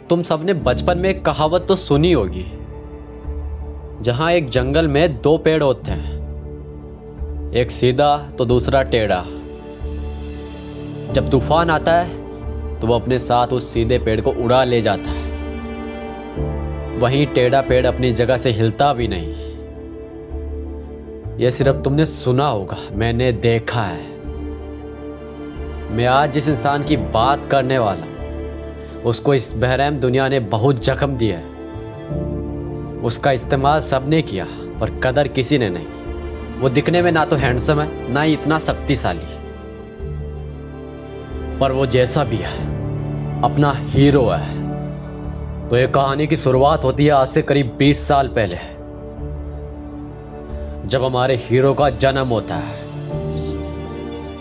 तुम सबने बचपन में एक कहावत तो सुनी होगी, जहां एक जंगल में दो पेड़ होते हैं, एक सीधा तो दूसरा टेढ़ा। जब तूफान आता है तो वो अपने साथ उस सीधे पेड़ को उड़ा ले जाता है, वहीं टेढ़ा पेड़ अपनी जगह से हिलता भी नहीं। यह सिर्फ तुमने सुना होगा, मैंने देखा है। मैं आज जिस इंसान की बात करने वाला हूं, उसको इस बेरहम दुनिया ने बहुत जख्म दिया है। उसका इस्तेमाल सबने किया पर कदर किसी ने नहीं। वो दिखने में ना तो हैंडसम है, ना ही इतना शक्तिशाली, पर वो जैसा भी है अपना हीरो है। तो ये कहानी की शुरुआत होती है आज से करीब 20 साल पहले, जब हमारे हीरो का जन्म होता है।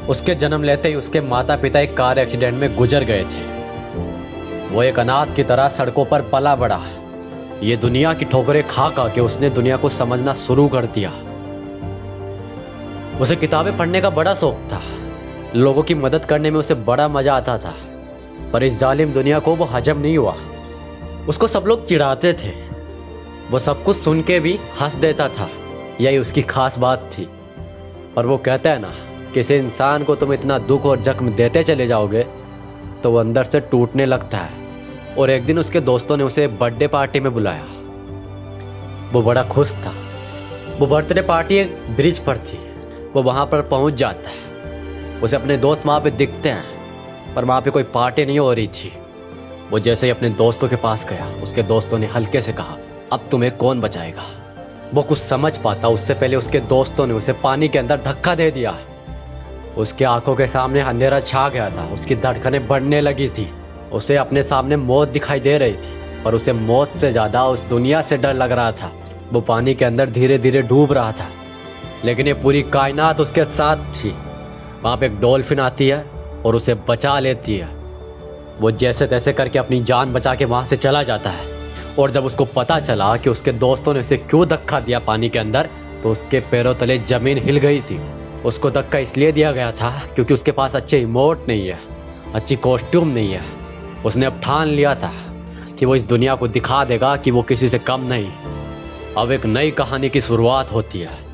उसके जन्म लेते ही उसके माता पिता एक कार एक्सीडेंट में गुजर गए थे। वो एक अनाथ की तरह सड़कों पर पला बढ़ा। ये दुनिया की ठोकरें खा खा के उसने दुनिया को समझना शुरू कर दिया। उसे किताबें पढ़ने का बड़ा शौक था, लोगों की मदद करने में उसे बड़ा मजा आता था, पर इस जालिम दुनिया को वो हजम नहीं हुआ। उसको सब लोग चिढ़ाते थे, वो सब कुछ सुन के भी हंस देता था, यही उसकी खास बात थी। पर वो कहता है ना, किसी इंसान को तुम इतना दुख और जख्म देते चले जाओगे तो वो अंदर से टूटने लगता है। और एक दिन उसके दोस्तों ने उसे बर्थडे पार्टी में बुलाया। वो बड़ा खुश था। वो बर्थडे पार्टी एक ब्रिज पर थी। वो वहाँ पर पहुँच जाता है। उसे अपने दोस्त वहाँ पे दिखते हैं, पर वहाँ पे कोई पार्टी नहीं हो रही थी। वो जैसे ही अपने दोस्तों के पास गया, उसके दोस्तों ने हल्के से कहा, अब तुम्हें कौन बचाएगा। वो कुछ समझ पाता उससे पहले उसके दोस्तों ने उसे पानी के अंदर धक्का दे दिया। उसके आंखों के सामने अंधेरा छा गया था, उसकी धड़कनें बढ़ने लगी थी। उसे अपने सामने मौत दिखाई दे रही थी, पर उसे मौत से ज़्यादा उस दुनिया से डर लग रहा था। वो पानी के अंदर धीरे धीरे डूब रहा था, लेकिन ये पूरी कायनात उसके साथ थी। वहाँ पे एक डॉल्फिन आती है और उसे बचा लेती है। वो जैसे तैसे करके अपनी जान बचा के वहाँ से चला जाता है। और जब उसको पता चला कि उसके दोस्तों ने उसे क्यों धक्का दिया पानी के अंदर, तो उसके पैरों तले ज़मीन हिल गई थी। उसको धक्का इसलिए दिया गया था क्योंकि उसके पास अच्छे इमोट नहीं है, अच्छी कॉस्ट्यूम नहीं है। उसने अब ठान लिया था कि वो इस दुनिया को दिखा देगा कि वो किसी से कम नहीं। अब एक नई कहानी की शुरुआत होती है।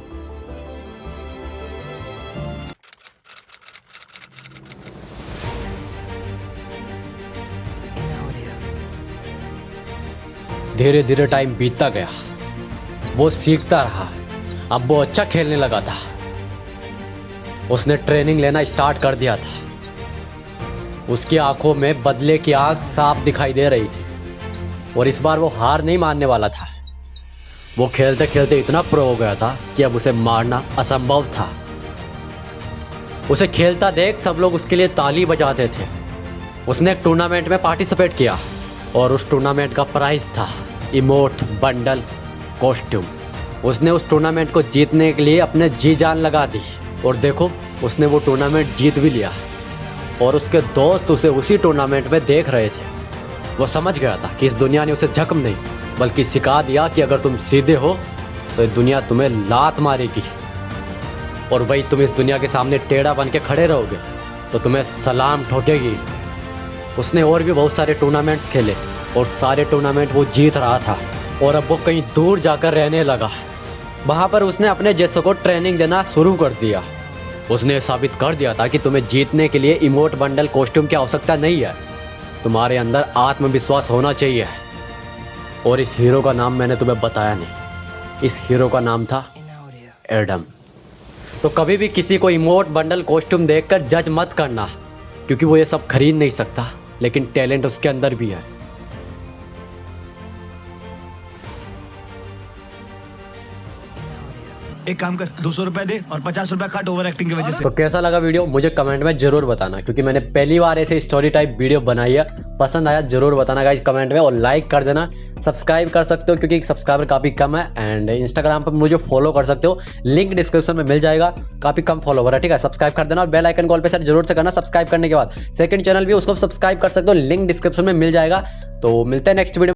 धीरे धीरे टाइम बीतता गया। वो सीखता रहा, अब वो अच्छा खेलने लगा था। उसने ट्रेनिंग लेना स्टार्ट कर दिया था। उसकी आंखों में बदले की आग साफ दिखाई दे रही थी, और इस बार वो हार नहीं मानने वाला था। वो खेलते खेलते इतना प्रो हो गया था कि अब उसे मारना असंभव था। उसे खेलता देख सब लोग उसके लिए ताली बजाते थे। उसने एक टूर्नामेंट में पार्टिसिपेट किया, और उस टूर्नामेंट का प्राइज था इमोट, बंडल, कॉस्ट्यूम। उसने उस टूर्नामेंट को जीतने के लिए अपने जी जान लगा दी, और देखो उसने वो टूर्नामेंट जीत भी लिया। और उसके दोस्त उसे उसी टूर्नामेंट में देख रहे थे। वो समझ गया था कि इस दुनिया ने उसे जख्म नहीं बल्कि सिखा दिया कि अगर तुम सीधे हो तो ये दुनिया तुम्हें लात मारेगी, और वही तुम इस दुनिया के सामने टेढ़ा बन के खड़े रहोगे तो तुम्हें सलाम ठोकेगी। उसने और भी बहुत सारे टूर्नामेंट्स खेले, और सारे टूर्नामेंट वो जीत रहा था। और अब वो कहीं दूर जाकर रहने लगा। वहाँ पर उसने अपने जैसों को ट्रेनिंग देना शुरू कर दिया। उसने साबित कर दिया था कि तुम्हें जीतने के लिए इमोट, बंडल, कॉस्ट्यूम की आवश्यकता नहीं है, तुम्हारे अंदर आत्मविश्वास होना चाहिए। और इस हीरो का नाम मैंने तुम्हें बताया नहीं। इस हीरो का नाम था एडम। तो कभी भी किसी को इमोट, बंडल, कॉस्ट्यूम देखकर जज मत करना, क्योंकि वो ये सब खरीद नहीं सकता, लेकिन टैलेंट उसके अंदर भी है। एक काम कर, 200 रुपए दे और 50 रुपए काट ओवर एक्टिंग की वजह से। तो कैसा लगा वीडियो मुझे कमेंट में जरूर बताना, क्योंकि मैंने पहली बार ऐसे स्टोरी टाइप वीडियो बनाई है। पसंद आया जरूर बताना गाइस कमेंट में, और लाइक कर देना। सब्सक्राइब कर सकते हो क्योंकि सब्सक्राइबर काफ़ी कम है। एंड इंस्टाग्राम पर मुझे फॉलो कर सकते हो, लिंक डिस्क्रिप्शन में मिल जाएगा। काफ़ी कम फॉलोवर है, ठीक है। सब्सक्राइब कर देना और बेल आइकन कॉल पे सेट जरूर से करना। सब्सक्राइब करने के बाद सेकंड चैनल भी उसको सब्सक्राइब कर सकते हो, लिंक डिस्क्रिप्शन में मिल जाएगा। तो मिलते हैं नेक्स्ट वीडियो।